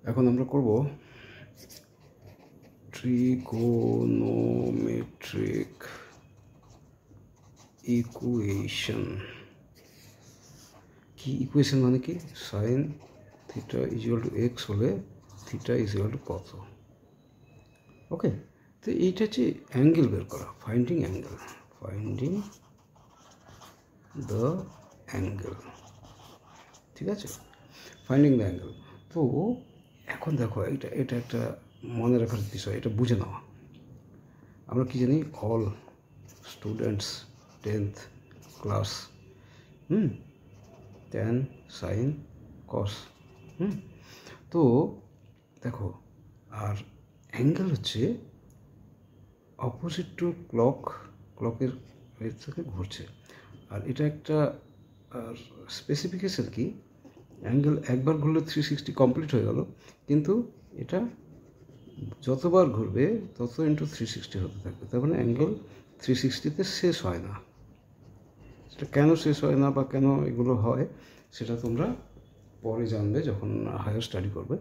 এখন আমরা করব ট্রিগোনোমেট্রিক ইকুয়েশন। কি ইকুয়েশন মানে কি? Sign theta equal to x হলে থিটা ইকুয়াল টু কত। ওকে, তো এইটা হচ্ছে অ্যাঙ্গেল বের করা, finding angle, finding the angle. ঠিক আছে, ফাইন্ডিং দ্য অ্যাঙ্গেল। তো এখন দেখো, এটা একটা মনে রাখার বিষয়, এটা বুঝে নেওয়া। আমরা কি জানি, all students 10th class tan sign কস। তো দেখো, আর অ্যাঙ্গেল হচ্ছে অপোজিট টু ক্লকের থেকে ঘুরছে। আর এটা একটা স্পেসিফিকেশন কি, অ্যাঙ্গেল একবার ঘুরলে 360 কমপ্লিট হয়ে গেল, কিন্তু এটা যতবার ঘুরবে তত ইন্টু 360 হতে থাকবে। তার মানে অ্যাঙ্গেল 360-তে শেষ হয় না। সেটা কেন শেষ হয় না বা কেন এগুলো হয় সেটা তোমরা পরে জানবে যখন হায়ার স্টাডি করবে।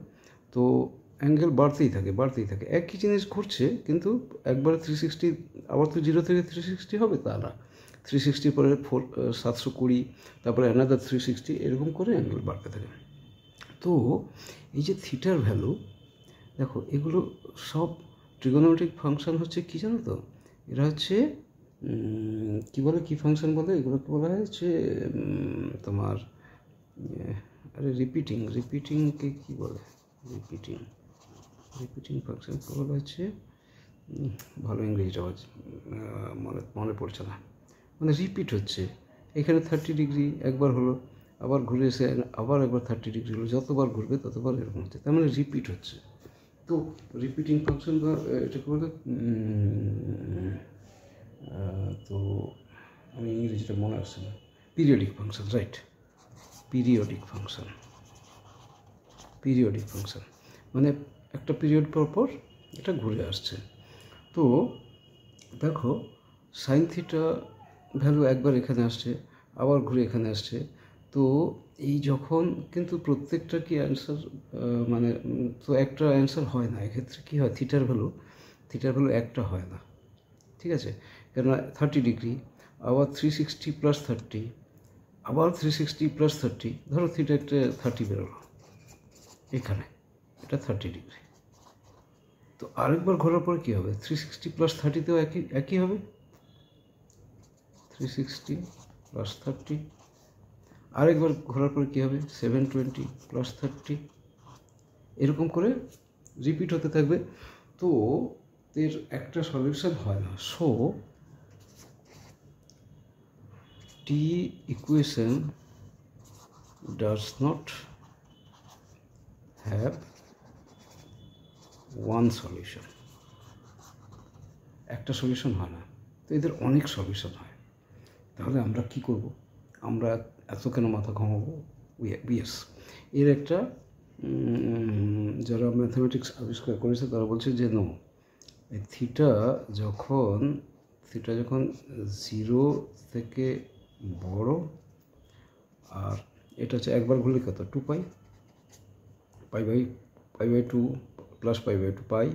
তো অ্যাঙ্গেল বাড়তেই থাকে, একই জিনিস ঘুরছে, কিন্তু একবারে 360, আবার তো 0 থেকে 360 হবে তা না। 360 পরে 720, তারপরে অ্যানাদার 360, এরকম করে অ্যাঙ্গেল বাড়তে থাকে। তো এই যে থিটার ভ্যালু, দেখো এগুলো সব ট্রিগোনোমেট্রিক ফাংশন হচ্ছে কি জানো তো? এরা হচ্ছে কি ফাংশন বলে এগুলোকে? বলা হয় হচ্ছে তোমার রিপিটিংকে কি বলে? রিপিটিং ফাংশনকে বলা হচ্ছে, ভালো ইংরেজিটা মনে পড়ছে না, মানে রিপিট হচ্ছে। এখানে 30 ডিগ্রি একবার হলো, আবার ঘুরে এসে আবার একবার 30 ডিগ্রি হলো, যতবার ঘুরবে ততবার এরকম হচ্ছে, তার মানে রিপিট হচ্ছে। তো রিপিটিং ফাংশন বা এটাকে বলে, তো আমি ইংরেজিটা মনে আসছে না, periodic function, right, periodic function মানে একটা পিরিয়ড পর এটা ঘুরে আসছে। তো দেখো, সাইন থিটা ভ্যালু একবার এখানে আসছে, আবার ঘুরে এখানে আসছে। তো এই যখন, কিন্তু প্রত্যেকটা কি অ্যান্সার, মানে তো একটা অ্যান্সার হয় না। এক্ষেত্রে কী হয়, থিটার ভ্যালু একটা হয় না। ঠিক আছে, কেননা 30 ডিগ্রি, আবার 360 প্লাস 30, আবার 360 প্লাস 30, ধরো থিটা একটা 30 বেরোলো এখানে, এটা 30 ডিগ্রি। তো আরেকবার ঘোরার পরে কী হবে, 360 প্লাস 30তেও একই হবে, 360 প্লাস 30। আরেকবার ঘোরার পরে কী হবে, 720 প্লাস 30, এরকম করে রিপিট হতে থাকবে। তো এর একটা সলিউশন হয় না। So T equation does not have one solution, একটা সলিউশন হয় না। তো এদের অনেক সলিউশন হয়। তাহলে আমরা কি করব? আমরা এত কেন মাথা ঘামাবো? ইয়েস, এর একটা যারা ম্যাথামেটিক্স আবিষ্কার করেছে তারা বলছে যে নো, এই থিটা যখন 0 থেকে বড়, আর এটা হচ্ছে একবার ঘুরলে কত, 2 pi by 2 plus pi by 2 pi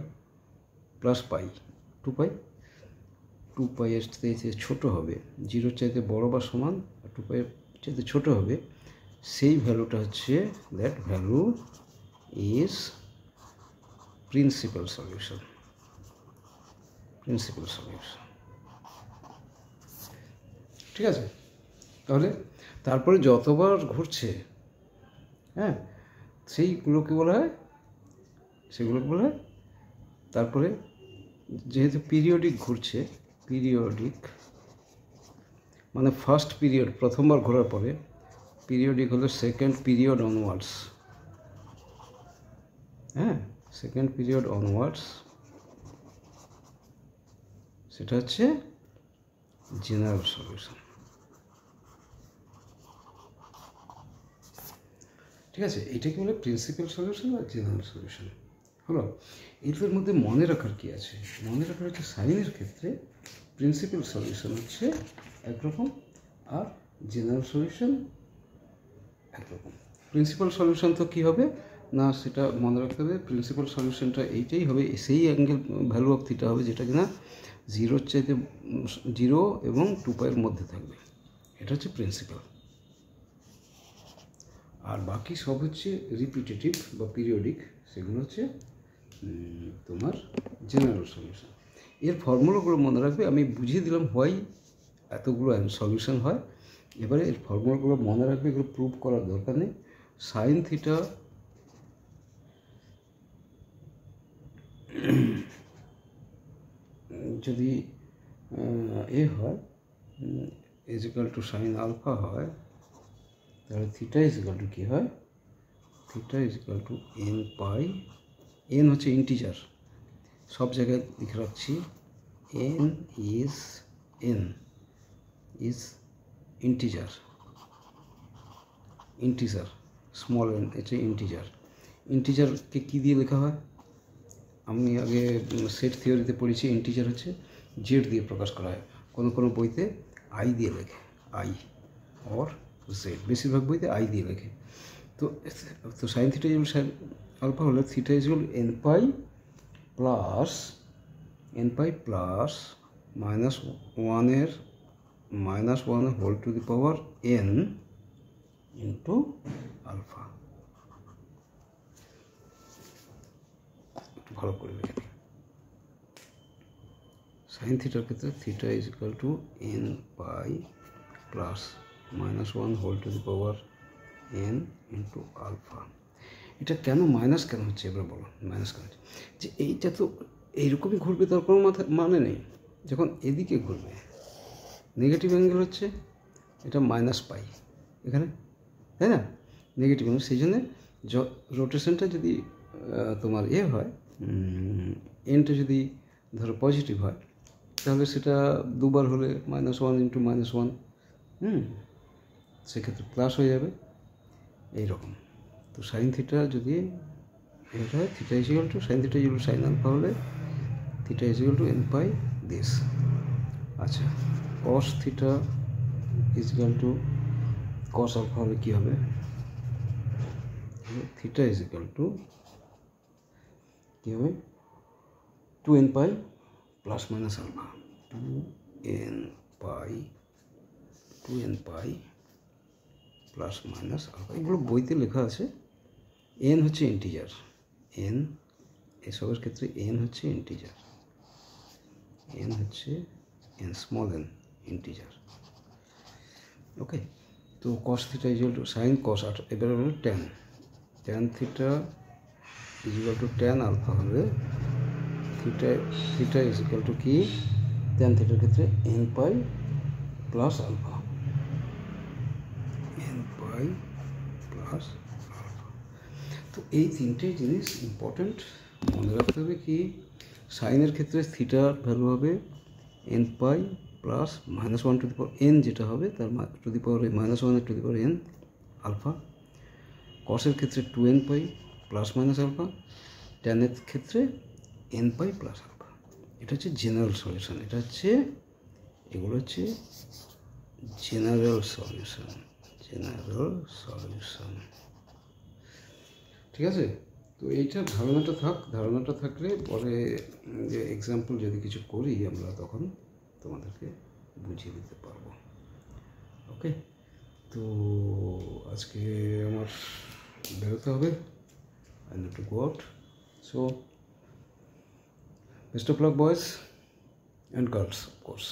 plus pi 2 pi এর চাইতে ছোটো হবে, 0-র চাইতে বড় বা সমান, আর 2 পাইয়ের চাইতে ছোটো হবে, সেই ভ্যালুটা হচ্ছে, that value is principal solution. ঠিক আছে, তাহলে তারপরে যতবার ঘুরছে, হ্যাঁ, সেগুলোকে বলা হয় তারপরে যেহেতু পিরিয়ডিক ঘুরছে, মানে ফার্স্ট পিরিয়ড প্রথমবার ঘোরার পরে, পিরিয়ডিক হলো সেকেন্ড পিরিয়ড অনওয়ার্ডস, হ্যাঁ, সেকেন্ড পিরিয়ড অনওয়ার্ডস, সেটা হচ্ছে জেনারেল সলিউশন। ঠিক আছে, এটাকে বলে প্রিন্সিপাল সলিউশন আর জেনারেল সলিউশন। হলো, এদের মধ্যে মনে রাখার কি আছে? মনে রাখার হচ্ছে সাইনের ক্ষেত্রে প্রিন্সিপাল সলিউশন হচ্ছে একরকম, আর জেনারেল সলিউশন একরকম। প্রিন্সিপাল সলিউশন তো কী হবে, না, সেটা মনে রাখতে হবে। প্রিন্সিপাল সলিউশনটা এইটাই হবে, সেই অ্যাঙ্গেল ভ্যালু অফ থিটা হবে যেটা কিনা 0 চাইতে 0 এবং 2π-এর মধ্যে থাকবে। এটা হচ্ছে প্রিন্সিপাল। আর বাকি সব হচ্ছে রিপিটেটিভ বা পিরিয়ডিক, সেগুলো হচ্ছে তোমার জেনারেল সলিউশন। এর ফর্মুলাগুলো মনে রাখবে, আমি বুঝিয়ে দিলাম হোয়াই এতগুলো সলিউশন হয়। এবারে এর ফর্মুলাগুলো মনে রাখবে, এগুলো প্রুভ করার দরকার নেই। সাইন থিটা যদি হয় ইজিক্যাল টু সাইন আলফা হয়, তাহলে থিটা ইজিক্যাল টু কী হয়? থিটা ইজিক্যাল টু n পাই। n হচ্ছে ইন্টিজার, সব জায়গায় লিখে রাখছি। n is integer, small n হচ্ছে ইন্টিজার। ইন্টিজারকে কী দিয়ে লেখা হয়? আমি আগে সেট থিওরিতে পড়েছি, ইন্টিজার হচ্ছে জেড দিয়ে প্রকাশ করা হয়। কোনো কোনো বইতে আই দিয়ে লেখে, আই অর জেড, বেশিরভাগ বইতে আই দিয়ে লেখে। তো sine theta equal sine alpha হলে theta equal n pi plus -1 whole to the power n into alpha. একটু ভালো করে লিখে দিই। সাইন থিটার ক্ষেত্রে theta is equal to n pi plus -1 whole to the power n into alpha. এটা কেন মাইনাস কেন হচ্ছে এবার বলো? মাইনাস কেন হচ্ছে? যে এইটা তো এইরকমই ঘুরবে, তার কোনো মানে নেই। যখন এদিকে ঘুরবে নেগেটিভ অ্যাঙ্গেল হচ্ছে এটা -পাই এখানে, তাই না? নেগেটিভ অ্যাঙ্গেল, সেই জন্যে রোটেশনটা যদি তোমার হয়, এনটা যদি ধরো পজিটিভ হয়, তাহলে সেটা দুবার হলে -1 ইন্টু -1, সেক্ষেত্রে প্লাস হয়ে যাবে এইরকম। তো সাইন থিটা যদি এটা হয়, theta is equal to sine theta is equal to sine alpha হলে theta is equal to n pi this. আচ্ছা, cos theta is equal to cos alpha হলে কী হবে? থিটা ইজ ইকুয়াল টু কী হবে? 2n pi plus minus alpha, 2n pi plus minus alpha. এগুলো বইতে লেখা আছে। n হচ্ছে ইন্টিজার, n এসবের ক্ষেত্রে n হচ্ছে integer, small n integer. Okay, তো cos theta is equal to sine cos, এবার হলো tan theta is equal to tan alpha হলে থিটা ইজ ইকুয়াল টু কি? ট্যান থিটার ক্ষেত্রে n pi plus alpha, n pi plus alpha. তো এই তিনটে জিনিস ইম্পর্ট্যান্ট, মনে রাখতে হবে। কি সাইনের ক্ষেত্রে থিটার ভ্যালু হবে n pi plus -1 to the power n, যেটা হবে তার to the power -1 to the power n alpha. কসের ক্ষেত্রে 2n pi plus minus alpha. ট্যানের ক্ষেত্রে n পাই প্লাস আলফা। এটা হচ্ছে জেনারেল সলিউশন। এগুলো হচ্ছে জেনারেল সলিউশন। ঠিক আছে? তো এইটা ধারণাটা থাকলে পরে যে এক্সাম্পল যদি কিছু করি আমরা, তখন তোমাদেরকে বুঝিয়ে দিতে পারবো। ওকে, তো আজকে আমার বেরোতে হবে, I need to go out. So best of luck, boys and girls, of course.